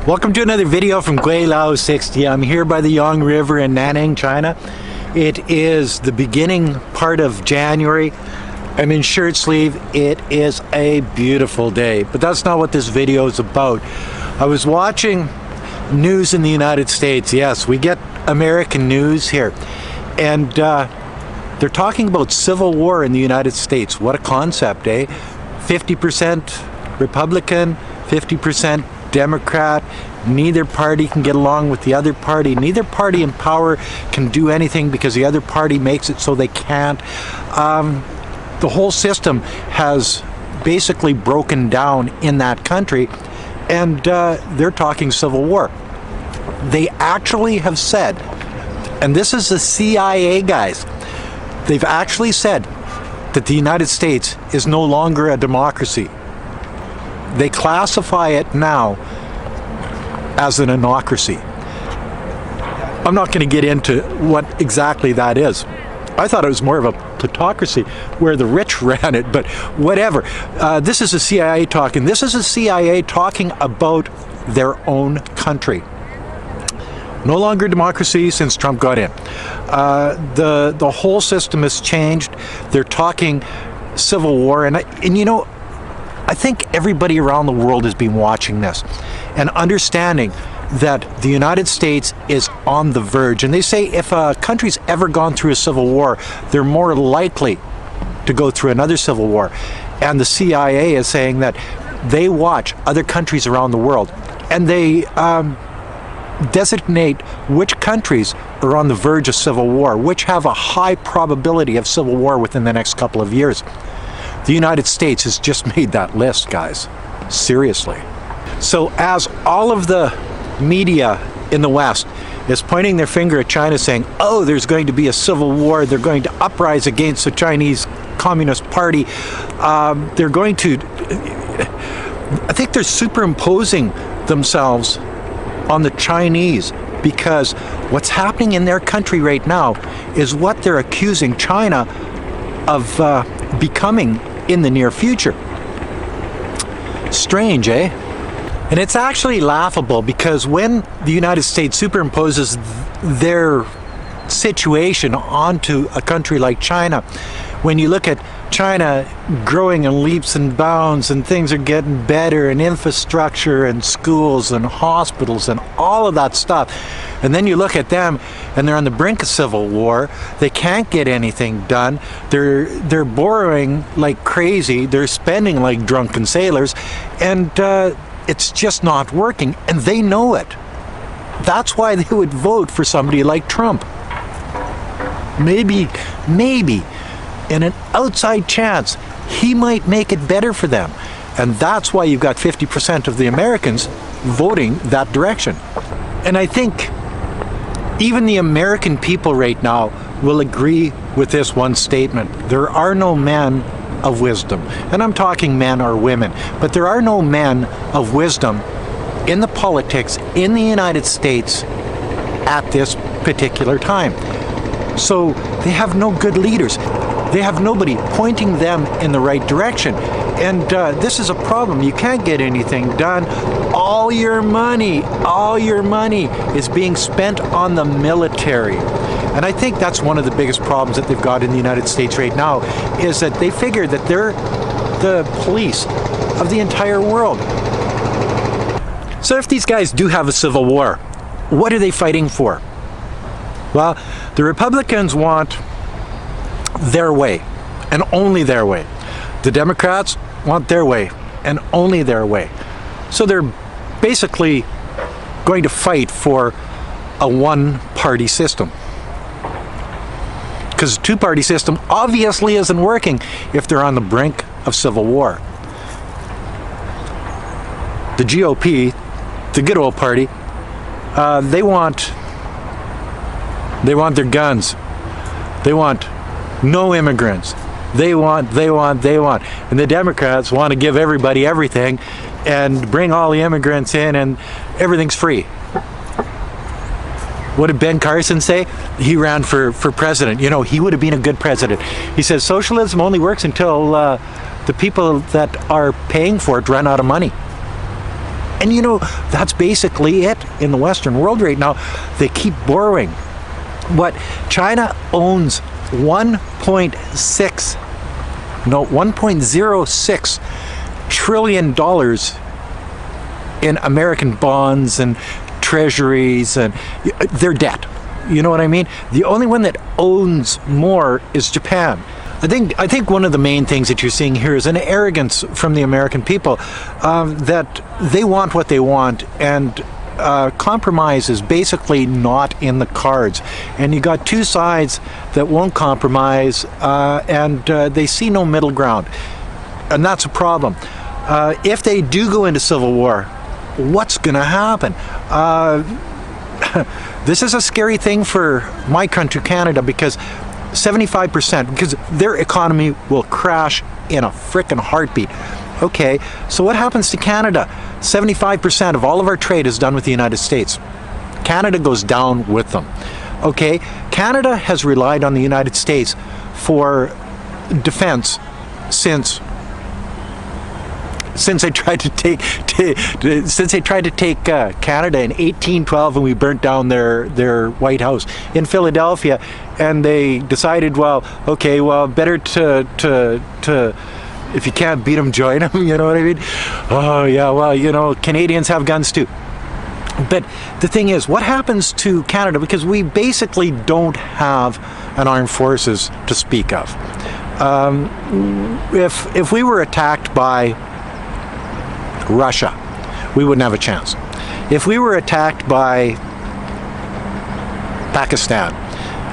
Welcome to another video from Gweilo 60. I'm here by the Yonge River in Nanning, China. It is the beginning part of January. I'm in shirt sleeve. It is a beautiful day, but that's not what this video is about. I was watching news in the United States. Yes, we get American news here. And they're talking about civil war in the United States. What a concept, eh? 50% Republican, 50% Democrat. Neither party can get along with the other party. Neither party in power can do anything because the other party makes it so they can't. The whole system has basically broken down in that country, and they're talking civil war. They actually have said, and this is the CIA guys, they've actually said that the United States is no longer a democracy. They classify it now as an anocracy. I'm not going to get into what exactly that is. I thought it was more of a plutocracy where the rich ran it, but whatever. This is the CIA talking. This is the CIA talking about their own country. No longer democracy since Trump got in. The whole system has changed. They're talking civil war, and you know, I think everybody around the world has been watching this and understanding that the United States is on the verge. And they say if a country's ever gone through a civil war, they're more likely to go through another civil war. And the CIA is saying that they watch other countries around the world and they designate which countries are on the verge of civil war, which have a high probability of civil war within the next couple of years. The United States has just made that list, guys. Seriously. So as all of the media in the West is pointing their finger at China saying, oh, there's going to be a civil war, they're going to uprise against the Chinese Communist Party, they're going to, I think they're superimposing themselves on the Chinese, because what's happening in their country right now is what they're accusing China of becoming in the near future. Strange, eh? And it's actually laughable, because when the United States superimposes their situation onto a country like China, when you look at China growing in leaps and bounds and things are getting better and infrastructure and schools and hospitals and all of that stuff, and then you look at them and they're on the brink of civil war, they can't get anything done, they're borrowing like crazy, they're spending like drunken sailors, and it's just not working, and they know it. That's why they would vote for somebody like Trump. Maybe in an outside chance, he might make it better for them. And that's why you've got 50% of the Americans voting that direction. And I think even the American people right now will agree with this one statement. There are no men of wisdom. And I'm talking men or women, but there are no men of wisdom in the politics in the United States at this particular time. So they have no good leaders. They have nobody pointing them in the right direction. And this is a problem. You can't get anything done. All your money is being spent on the military. And I think that's one of the biggest problems that they've got in the United States right now, is that they figure that they're the police of the entire world. So if these guys do have a civil war, what are they fighting for? Well, the Republicans want their way, and only their way. The Democrats want their way, and only their way. So they're basically going to fight for a one-party system. Because the two-party system obviously isn't working if they're on the brink of civil war. The GOP, the good old party, they want their guns. They want no immigrants. They want. And the Democrats want to give everybody everything and bring all the immigrants in and everything's free. What did Ben Carson say? He ran for president. You know, he would have been a good president. He says socialism only works until the people that are paying for it run out of money. And you know, that's basically it in the Western world right now. They keep borrowing. What China owns 1.06 trillion dollars in American bonds and treasuries and their debt. You know what I mean? The only one that owns more is Japan. I think one of the main things that you're seeing here is an arrogance from the American people, that they want what they want, and compromise is basically not in the cards. And you got two sides that won't compromise, and they see no middle ground. And that's a problem. If they do go into civil war, what's going to happen? This is a scary thing for my country, Canada, because 75%, because their economy will crash in a frickin' heartbeat. Okay, so what happens to Canada? 75% of all of our trade is done with the United States. Canada goes down with them. Okay, Canada has relied on the United States for defense since they tried to take Canada in 1812, and we burnt down their White House in Philadelphia, and they decided, well, okay, well, better to if you can't beat them, join them. You know what I mean? Oh yeah, well, you know, Canadians have guns too. But the thing is, what happens to Canada? Because we basically don't have an armed forces to speak of. If we were attacked by Russia, we wouldn't have a chance. If we were attacked by Pakistan,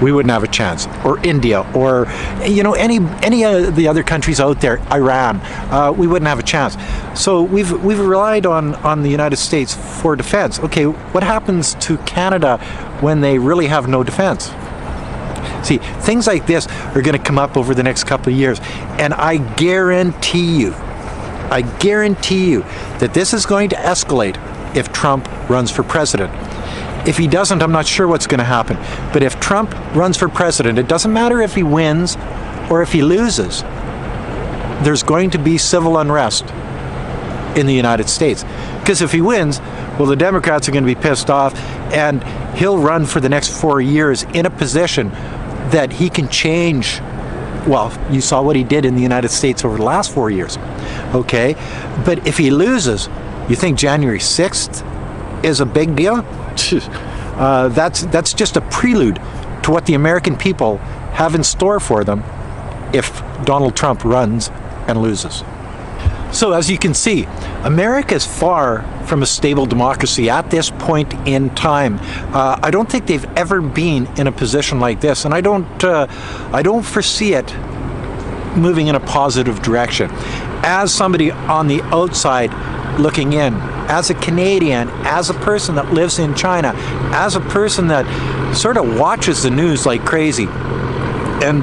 we wouldn't have a chance. Or India, or you know, any of the other countries out there, Iran, we wouldn't have a chance. So we've relied on the United States for defense. Okay, what happens to Canada when they really have no defense? See, things like this are going to come up over the next couple of years, and I guarantee you that this is going to escalate if Trump runs for president. If he doesn't, I'm not sure what's going to happen. But if Trump runs for president, it doesn't matter if he wins or if he loses, there's going to be civil unrest in the United States. Because if he wins, well, the Democrats are going to be pissed off, and he'll run for the next 4 years in a position that he can change. Well, you saw what he did in the United States over the last 4 years. Okay, but if he loses, you think January 6th is a big deal? That's just a prelude to what the American people have in store for them if Donald Trump runs and loses. So as you can see, America is far from a stable democracy at this point in time. I don't think they've ever been in a position like this, and I don't foresee it moving in a positive direction. As somebody on the outside looking in, as a Canadian, as a person that lives in China, as a person that sort of watches the news like crazy, and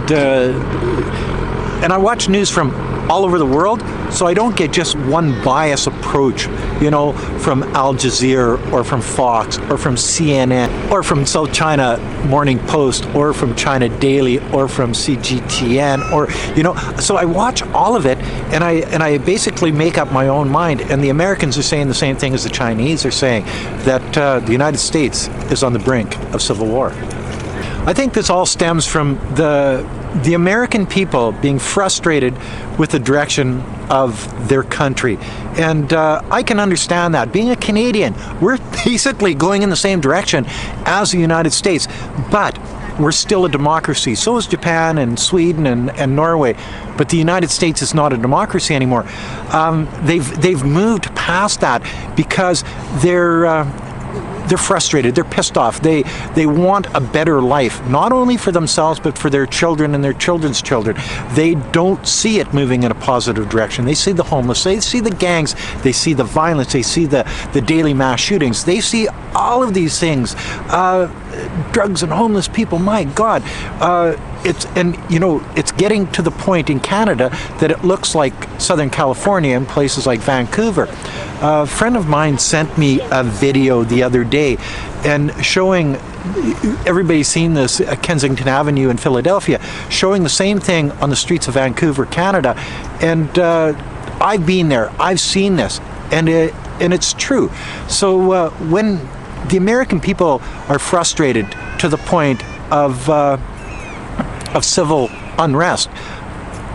I watch news from all over the world, so I don't get just one biased approach, you know, from Al Jazeera or from Fox or from CNN or from South China Morning Post or from China Daily or from CGTN, or, you know, so I watch all of it, and I basically make up my own mind. And the Americans are saying the same thing as the Chinese are saying, that the United States is on the brink of civil war. I think this all stems from the American people being frustrated with the direction of their country. And I can understand that. Being a Canadian, we're basically going in the same direction as the United States, but we're still a democracy. So is Japan and Sweden and Norway. But the United States is not a democracy anymore. They've moved past that because they're frustrated, they're pissed off, they want a better life, not only for themselves but for their children and their children's children. They don't see it moving in a positive direction. They see the homeless, they see the gangs, they see the violence, they see the daily mass shootings, they see all of these things, drugs and homeless people. My God, it's getting to the point in Canada that it looks like Southern California and places like Vancouver. A friend of mine sent me a video the other day and showing, everybody's seen this at Kensington Avenue in Philadelphia, showing the same thing on the streets of Vancouver, Canada. And I've been there, I've seen this, and and it's true. So when the American people are frustrated to the point of civil unrest,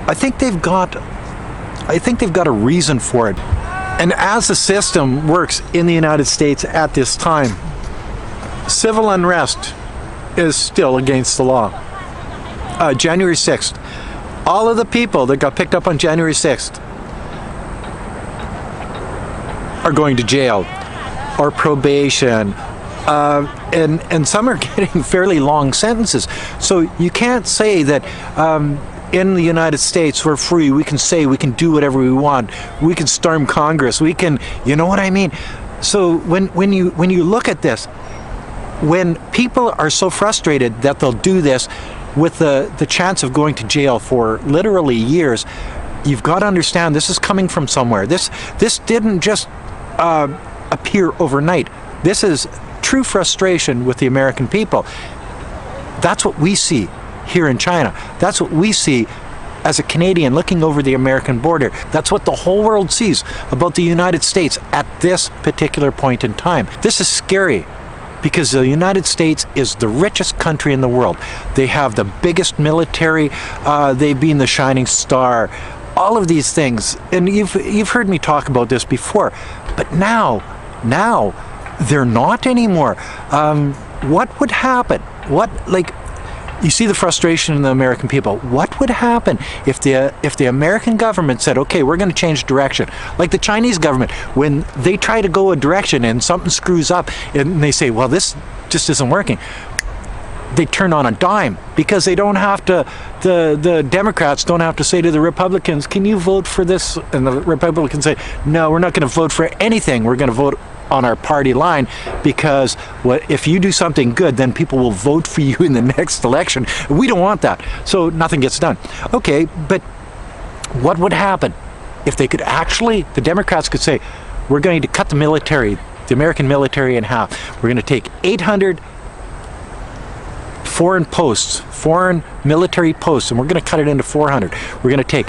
I think they've got a reason for it. And as the system works in the United States at this time, civil unrest is still against the law. January 6th, all of the people that got picked up on January 6th are going to jail or probation, and some are getting fairly long sentences. So you can't say that in the United States we're free, we can say, we can do whatever we want, we can storm Congress, we can, you know what I mean? So when you look at this, when people are so frustrated that they'll do this with the chance of going to jail for literally years, you've got to understand this is coming from somewhere. This didn't just appear overnight. This is true frustration with the American people. That's what we see here in China. That's what we see as a Canadian looking over the American border. That's what the whole world sees about the United States at this particular point in time. This is scary, because the United States is the richest country in the world. They have the biggest military, they've been the shining star, all of these things. And you've heard me talk about this before, but now they're not anymore. What would happen? You see the frustration in the American people. What would happen if the American government said, okay, we're going to change direction? Like the Chinese government, when they try to go a direction and something screws up and they say, well, this just isn't working, they turn on a dime, because they don't have to, the Democrats don't have to say to the Republicans, can you vote for this? And the Republicans say, no, we're not going to vote for anything. We're going to vote on our party line, because if you do something good, then people will vote for you in the next election. We don't want that. So nothing gets done. Okay, but what would happen if they could actually, the Democrats could say, we're going to cut the military, the American military, in half. We're going to take 800 foreign military posts, and we're going to cut it into 400. We're going to take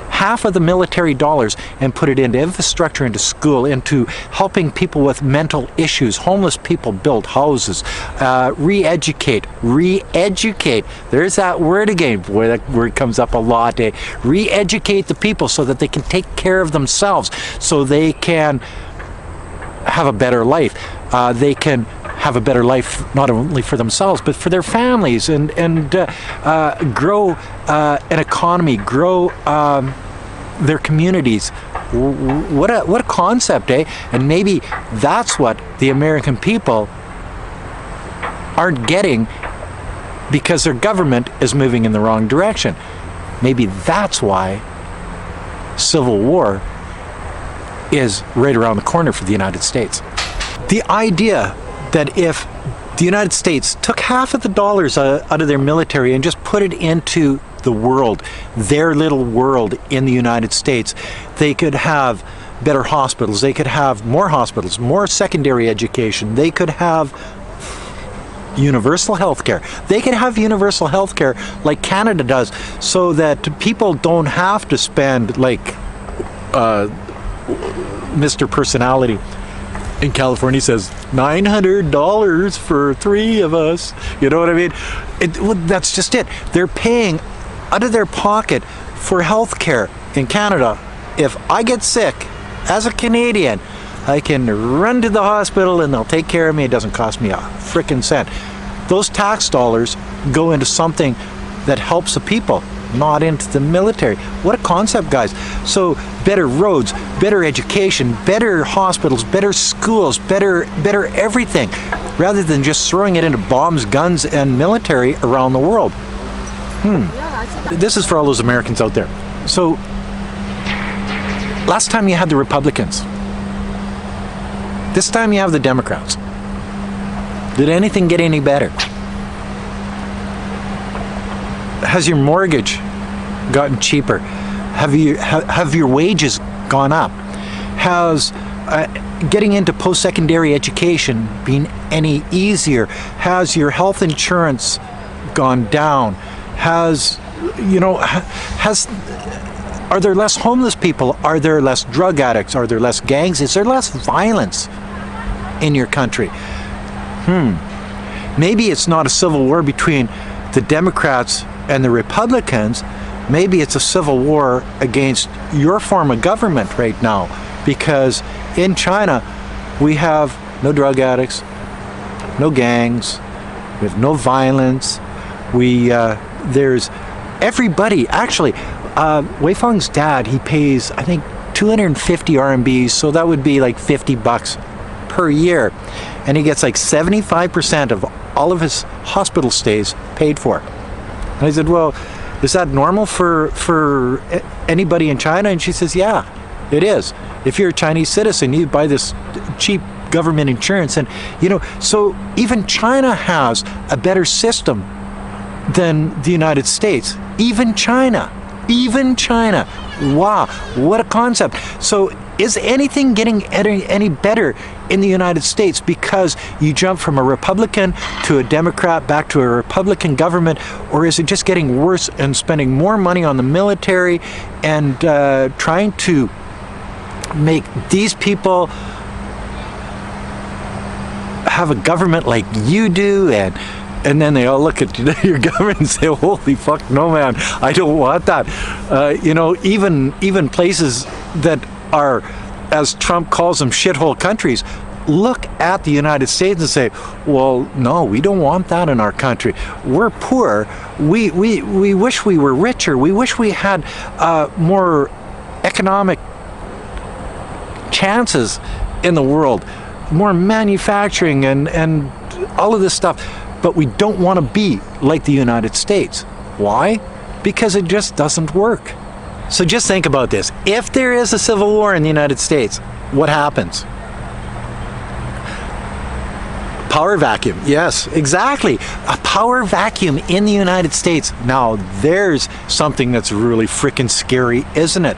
half of the military dollars and put it into infrastructure, into school, into helping people with mental issues, homeless people build houses, re-educate. There's that word again. Boy, that word comes up a lot. Re-educate the people so that they can take care of themselves, so they can have a better life. They can have a better life not only for themselves but for their families, and grow an economy, grow their communities. What a concept, eh? And maybe that's what the American people aren't getting, because their government is moving in the wrong direction. Maybe that's why civil war is right around the corner for the United States. The idea that if the United States took half of the dollars out of their military and just put it into the world, their little world in the United States, they could have better hospitals, they could have more hospitals, more secondary education, they could have universal health care. They could have universal health care like Canada does, so that people don't have to spend, like Mr. Personality in California says, $900 for 3 of us. You know what I mean? That's just it. They're paying out of their pocket for health care in Canada. If I get sick as a Canadian, I can run to the hospital and they'll take care of me. It doesn't cost me a frickin' cent. Those tax dollars go into something that helps the people, not into the military. What a concept, guys. So better roads, better education, better hospitals, better schools, better everything, rather than just throwing it into bombs, guns, and military around the world. This is for all those Americans out there. So last time you had the Republicans. This time you have the Democrats. Did anything get any better? Has your mortgage gotten cheaper? Have your wages gone up? Has getting into post-secondary education been any easier? Has your health insurance gone down? Has Are there less homeless people? Are there less drug addicts? Are there less gangs? Is there less violence in your country? Maybe it's not a civil war between the Democrats and the Republicans. Maybe it's a civil war against your form of government right now, because in China we have no drug addicts, no gangs, we have no violence. There's everybody. Actually, Wei Feng's dad, he pays, I think, 250 RMBs, so that would be like $50 per year, and he gets like 75% of all of his hospital stays paid for. And I said, well, is that normal for anybody in China? And she says, yeah, it is. If you're a Chinese citizen, you buy this cheap government insurance. And, you know, so even China has a better system than the United States. Even China. Wow, what a concept. So is anything getting any better in the United States because you jump from a Republican to a Democrat back to a Republican government, or is it just getting worse and spending more money on the military and trying to make these people have a government like you do, and then they all look at your government and say, holy fuck, no man, I don't want that. You know, even places that are, as Trump calls them, shithole countries, look at the United States and say, well, no, we don't want that in our country. We're poor. We wish we were richer. We wish we had more economic chances in the world, more manufacturing and all of this stuff. But we don't want to be like the United States. Why? Because it just doesn't work. So just think about this. If there is a civil war in the United States, what happens? Power vacuum. Yes, exactly. A power vacuum in the United States. Now, there's something that's really freaking scary, isn't it?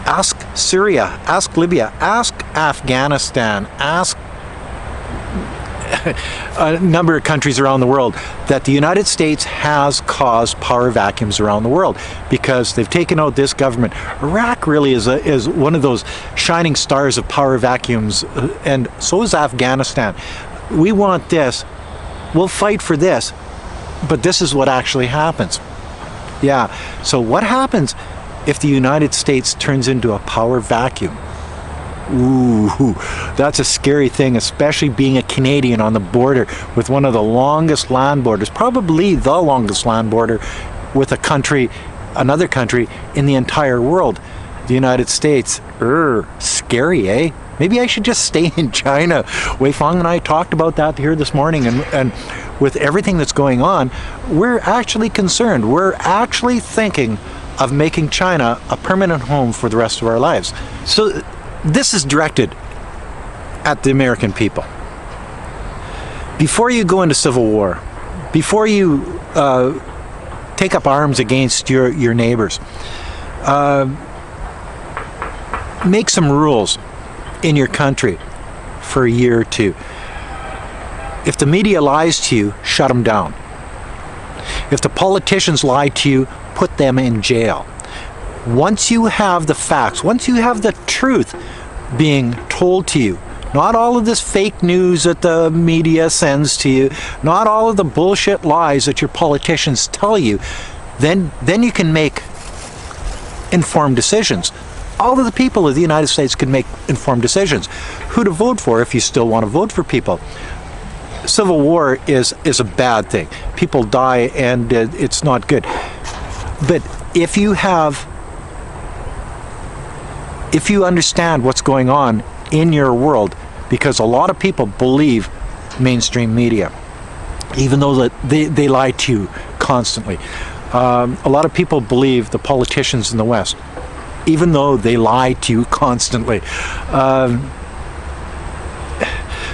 Ask Syria, ask Libya, ask Afghanistan, ask a number of countries around the world that the United States has caused power vacuums around the world because they've taken out this government. Iraq really is one of those shining stars of power vacuums, and so is Afghanistan. We want this, we'll fight for this, but this is what actually happens. Yeah, so what happens if the United States turns into a power vacuum? Ooh, that's a scary thing, especially being a Canadian on the border with one of the longest land borders, probably the longest land border with another country in the entire world, the United States. Scary, eh? Maybe I should just stay in China. Wei Feng and I talked about that here this morning, and with everything that's going on, we're actually concerned. We're actually thinking of making China a permanent home for the rest of our lives. So this is directed at the American people. Before you go into civil war, before you take up arms against your neighbors, make some rules in your country for a year or two. If the media lies to you, shut them down. If the politicians lie to you, put them in jail. Once you have the facts, once you have the truth being told to you, not all of this fake news that the media sends to you, not all of the bullshit lies that your politicians tell you, then you can make informed decisions. All of the people of the United States can make informed decisions. Who to vote for if you still want to vote for people. Civil war is a bad thing. People die and it's not good. But if you understand what's going on in your world, because a lot of people believe mainstream media, even though they lie to you constantly. A lot of people believe the politicians in the West, even though they lie to you constantly.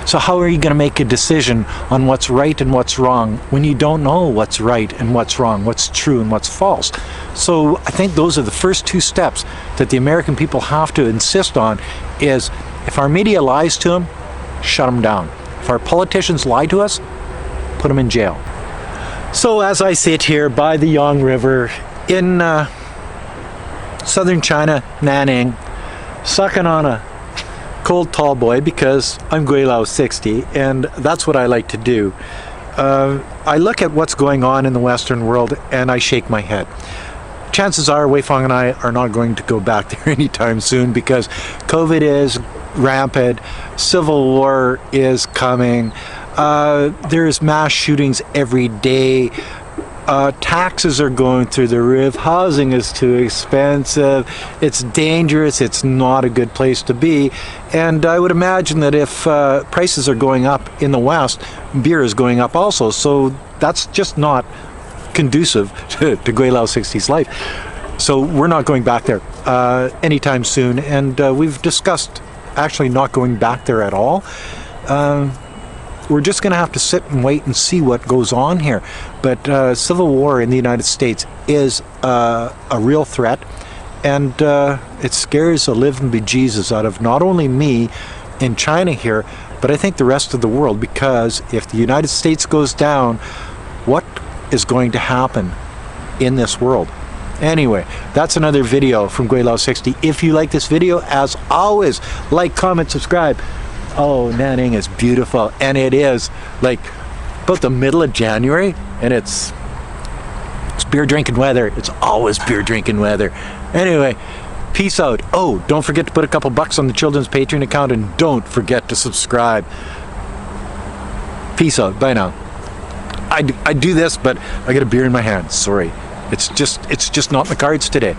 So how are you going to make a decision on what's right and what's wrong when you don't know what's right and what's wrong, what's true and what's false? So I think those are the first two steps that the American people have to insist on, is if our media lies to them, shut them down. If our politicians lie to us, put them in jail. So as I sit here by the Yonge River in southern China, Nanning, sucking on a cold tall boy because I'm Gweilo 60, and that's what I like to do. I look at what's going on in the Western world and I shake my head. Chances are Weifang and I are not going to go back there anytime soon because COVID is rampant, civil war is coming, there's mass shootings every day, taxes are going through the roof, housing is too expensive, it's dangerous, it's not a good place to be, and I would imagine that if prices are going up in the West, beer is going up also, so that's just not conducive to Gweilo 60's life. So we're not going back there anytime soon, and we've discussed actually not going back there at all. We're just going to have to sit and wait and see what goes on here. But civil war in the United States is a real threat, and it scares the living bejesus out of not only me in China here, but I think the rest of the world, because if the United States goes down, what is going to happen in this world? Anyway, that's another video from Gweilo 60. If you like this video, as always, like, comment, subscribe. Oh, Nanning is beautiful, and it is like about the middle of January, and it's beer drinking weather. It's always beer drinking weather. Anyway, peace out. Oh, don't forget to put a couple bucks on the children's Patreon account, and don't forget to subscribe. Peace out. Bye now. I do this, but I got a beer in my hand. Sorry, it's just not in the cards today.